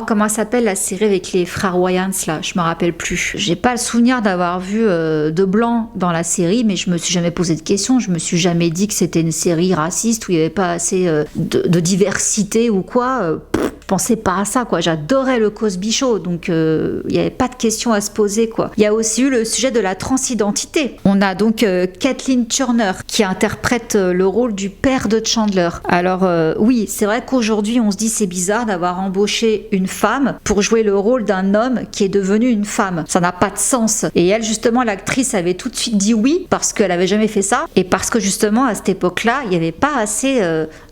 comment s'appelle la série avec les frères Wayans, là, je me rappelle plus. J'ai pas le souvenir d'avoir vu de blanc dans la série, mais je me suis jamais posé de questions. Je me suis jamais dit que c'était une série raciste où il y avait pas assez de diversité ou quoi. Je pensais pas à ça, quoi. J'adorais le Cosby Show, donc il n'y avait pas de questions à se poser, quoi. Il y a aussi eu le sujet de la transidentité. On a donc Kathleen Turner qui interprète le rôle du père de Chandler. Alors oui, c'est vrai qu'aujourd'hui on se dit c'est bizarre d'avoir embauché une femme pour jouer le rôle d'un homme qui est devenu une femme. Ça n'a pas de sens. Et elle, justement, l'actrice avait tout de suite dit oui parce qu'elle avait jamais fait ça, et parce que justement à cette époque-là, il n'y avait pas assez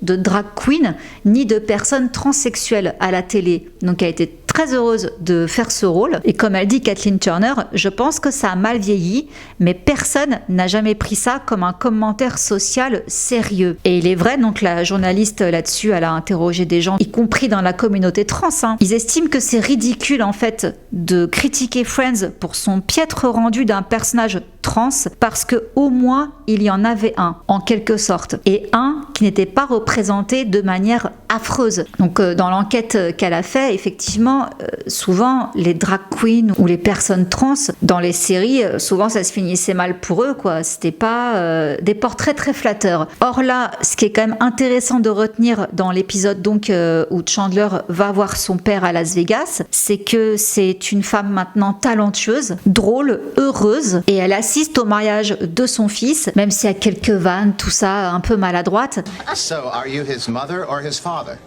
de drag queen ni de personnes transsexuelles à la télé. Donc elle était très heureuse de faire ce rôle, et comme elle dit, Kathleen Turner, je pense que ça a mal vieilli, mais personne n'a jamais pris ça comme un commentaire social sérieux. Et il est vrai, donc la journaliste là-dessus, elle a interrogé des gens, y compris dans la communauté trans, hein. Ils estiment que c'est ridicule en fait de critiquer Friends pour son piètre rendu d'un personnage trans, parce que au moins il y en avait un, en quelque sorte, et un qui n'était pas représenté de manière affreuse. Donc dans l'enquête qu'elle a fait, effectivement, souvent les drag queens ou les personnes trans dans les séries, souvent ça se finissait mal pour eux, quoi. C'était pas des portraits très flatteurs. Or là, ce qui est quand même intéressant de retenir dans l'épisode donc où Chandler va voir son père à Las Vegas, c'est que c'est une femme maintenant talentueuse, drôle, heureuse, et elle assiste au mariage de son fils, même s'il y a quelques vannes, tout ça un peu maladroite. So, are you his mother or his father?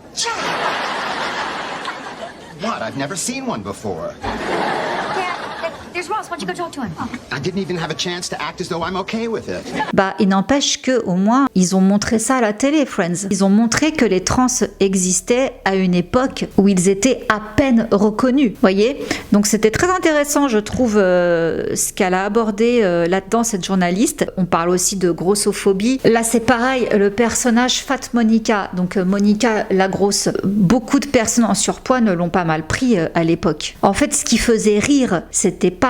What? I've never seen one before. Yeah, There's Ross. Why don't you go talk to him? I didn't even have a chance to act as though I'm okay with it. Bah, il n'empêche que au moins ils ont montré ça à la télé, Friends. Ils ont montré que les trans existaient à une époque où ils étaient à peine reconnus, voyez. Donc c'était très intéressant, je trouve, ce qu'elle a abordé là-dedans cette journaliste. On parle aussi de grossophobie. Là, c'est pareil, le personnage Fat Monica, donc Monica la grosse. Beaucoup de personnes en surpoids ne l'ont pas mal pris à l'époque. En fait, ce qui faisait rire, c'était pas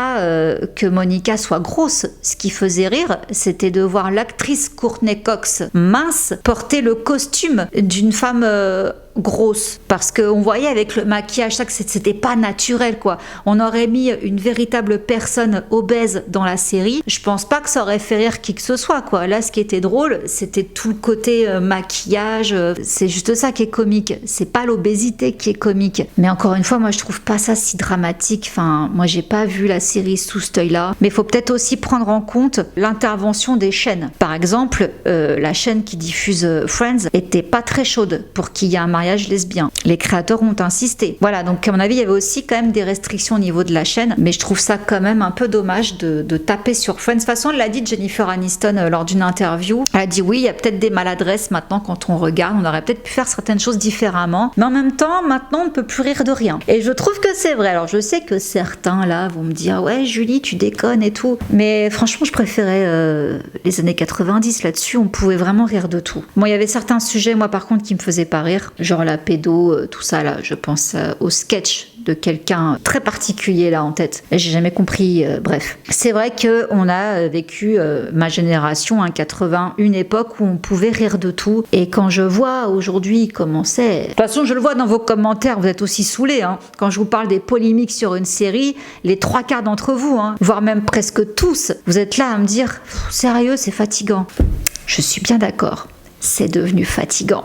que Monica soit grosse. Ce qui faisait rire, c'était de voir l'actrice Courtney Cox mince porter le costume d'une femme grosse, parce qu'on voyait avec le maquillage ça que c'était pas naturel, quoi. On aurait mis une véritable personne obèse dans la série, je pense pas que ça aurait fait rire qui que ce soit, quoi. Là, ce qui était drôle, c'était tout le côté maquillage, c'est juste ça qui est comique, c'est pas l'obésité qui est comique. Mais encore une fois, moi je trouve pas ça si dramatique. Enfin, moi j'ai pas vu la série sous cet œil-là, mais il faut peut-être aussi prendre en compte l'intervention des chaînes. Par exemple, la chaîne qui diffuse Friends était pas très chaude pour qu'il y ait un mariage lesbien. Les créateurs ont insisté. Voilà, donc à mon avis, il y avait aussi quand même des restrictions au niveau de la chaîne, mais je trouve ça quand même un peu dommage de taper sur Friends. De toute façon, elle l'a dit Jennifer Aniston lors d'une interview. Elle a dit oui, il y a peut-être des maladresses maintenant quand on regarde, on aurait peut-être pu faire certaines choses différemment, mais en même temps, maintenant, on ne peut plus rire de rien. Et je trouve que c'est vrai. Alors, je sais que certains là vont me dire ouais, Julie, tu déconnes et tout, mais franchement, je préférais les années 90 là-dessus, on pouvait vraiment rire de tout. Moi, il y avait certains sujets, moi par contre, qui me faisaient pas rire, genre la pédo, tout ça là, je pense au sketch de quelqu'un très particulier là en tête. J'ai jamais compris, bref. C'est vrai qu'on a vécu, ma génération, 80, une époque où on pouvait rire de tout, et quand je vois aujourd'hui comment c'est... De toute façon, je le vois dans vos commentaires, vous êtes aussi saoulés, hein. Quand je vous parle des polémiques sur une série, les 3/4 d'entre vous, hein, voire même presque tous, vous êtes là à me dire « Sérieux, c'est fatigant ». Je suis bien d'accord. C'est devenu fatigant.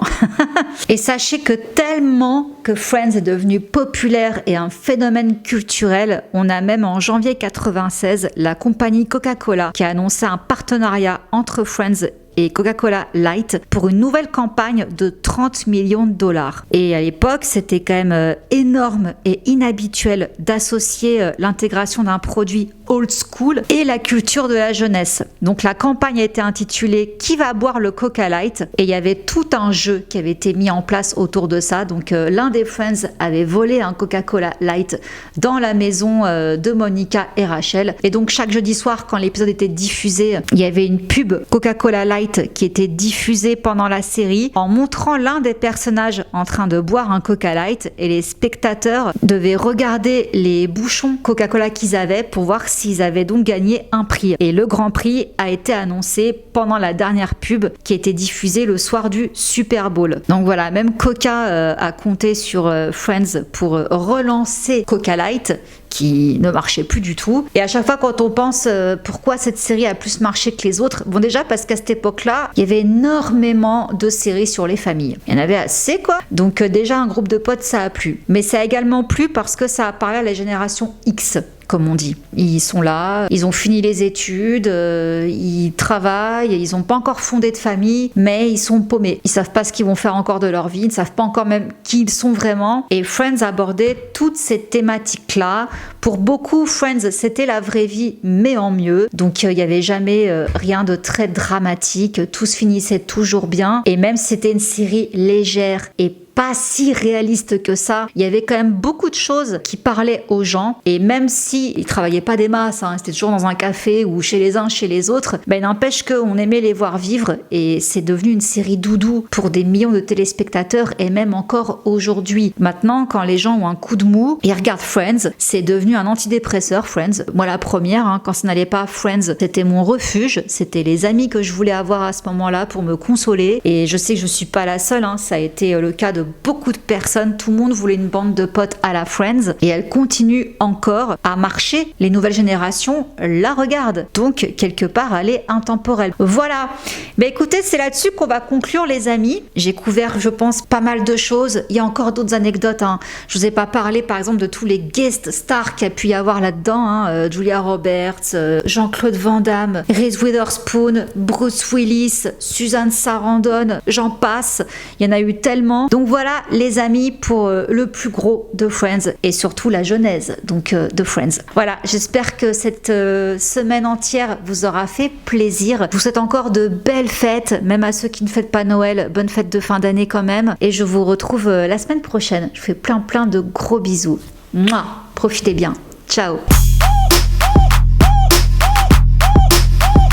Et sachez que tellement que Friends est devenu populaire et un phénomène culturel, on a même en janvier 96 la compagnie Coca-Cola qui a annoncé un partenariat entre Friends et Coca-Cola Light pour une nouvelle campagne de 30 millions de dollars. Et à l'époque, c'était quand même énorme et inhabituel d'associer l'intégration d'un produit old school et la culture de la jeunesse. Donc la campagne a été intitulée « Qui va boire le Coca Light ?» et il y avait tout un jeu qui avait été mis en place autour de ça. Donc l'un des Friends avait volé un Coca-Cola Light dans la maison de Monica et Rachel. Et donc chaque jeudi soir, quand l'épisode était diffusé, il y avait une pub Coca-Cola Light qui était diffusée pendant la série en montrant l'un des personnages en train de boire un Coca Light, et les spectateurs devaient regarder les bouchons Coca-Cola qu'ils avaient pour voir s'ils avaient donc gagné un prix. Et le grand prix a été annoncé pendant la dernière pub qui était diffusée le soir du Super Bowl. Donc voilà, même Coca a compté sur Friends pour relancer Coca Light, qui ne marchait plus du tout. Et à chaque fois quand on pense pourquoi cette série a plus marché que les autres, bon déjà parce qu'à cette époque-là, il y avait énormément de séries sur les familles. Il y en avait assez, quoi. Donc déjà un groupe de potes, ça a plu. Mais ça a également plu parce que ça a parlé à la génération X, comme on dit. Ils sont là, ils ont fini les études, ils travaillent, ils n'ont pas encore fondé de famille, mais ils sont paumés. Ils savent pas ce qu'ils vont faire encore de leur vie, ils ne savent pas encore même qui ils sont vraiment. Et Friends abordait toutes ces thématiques-là. Pour beaucoup, Friends, c'était la vraie vie, mais en mieux. Donc il n'y avait jamais rien de très dramatique, tout se finissait toujours bien. Et même si c'était une série légère et pas si réaliste que ça, il y avait quand même beaucoup de choses qui parlaient aux gens, et même si ils travaillaient pas des masses, hein, c'était toujours dans un café ou chez les uns, chez les autres, ben il n'empêche qu'on aimait les voir vivre, et c'est devenu une série doudou pour des millions de téléspectateurs, et même encore aujourd'hui. Maintenant, quand les gens ont un coup de mou, ils regardent Friends, c'est devenu un antidépresseur, Friends. Moi la première, hein, quand ça n'allait pas, Friends, c'était mon refuge, c'était les amis que je voulais avoir à ce moment-là pour me consoler, et je sais que je suis pas la seule, hein, ça a été le cas de beaucoup de personnes, tout le monde voulait une bande de potes à la Friends, et elle continue encore à marcher. Les nouvelles générations la regardent, donc quelque part elle est intemporelle. Voilà, mais écoutez, c'est là-dessus qu'on va conclure, les amis. J'ai couvert, je pense, pas mal de choses. Il y a encore d'autres anecdotes, hein. Je vous ai pas parlé par exemple de tous les guest stars qu'il y a pu y avoir là-dedans, hein. Julia Roberts, Jean-Claude Van Damme, Reese Witherspoon, Bruce Willis, Suzanne Sarandon, j'en passe, il y en a eu tellement. Donc voilà, voilà les amis pour le plus gros de Friends et surtout la genèse donc de Friends. Voilà, j'espère que cette semaine entière vous aura fait plaisir. Je vous souhaite encore de belles fêtes, même à ceux qui ne fêtent pas Noël, bonne fête de fin d'année quand même. Et je vous retrouve la semaine prochaine. Je vous fais plein de gros bisous. Mouah, profitez bien. Ciao.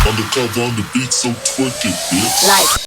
Undercover on the beat, so twerk it, bitch. Like.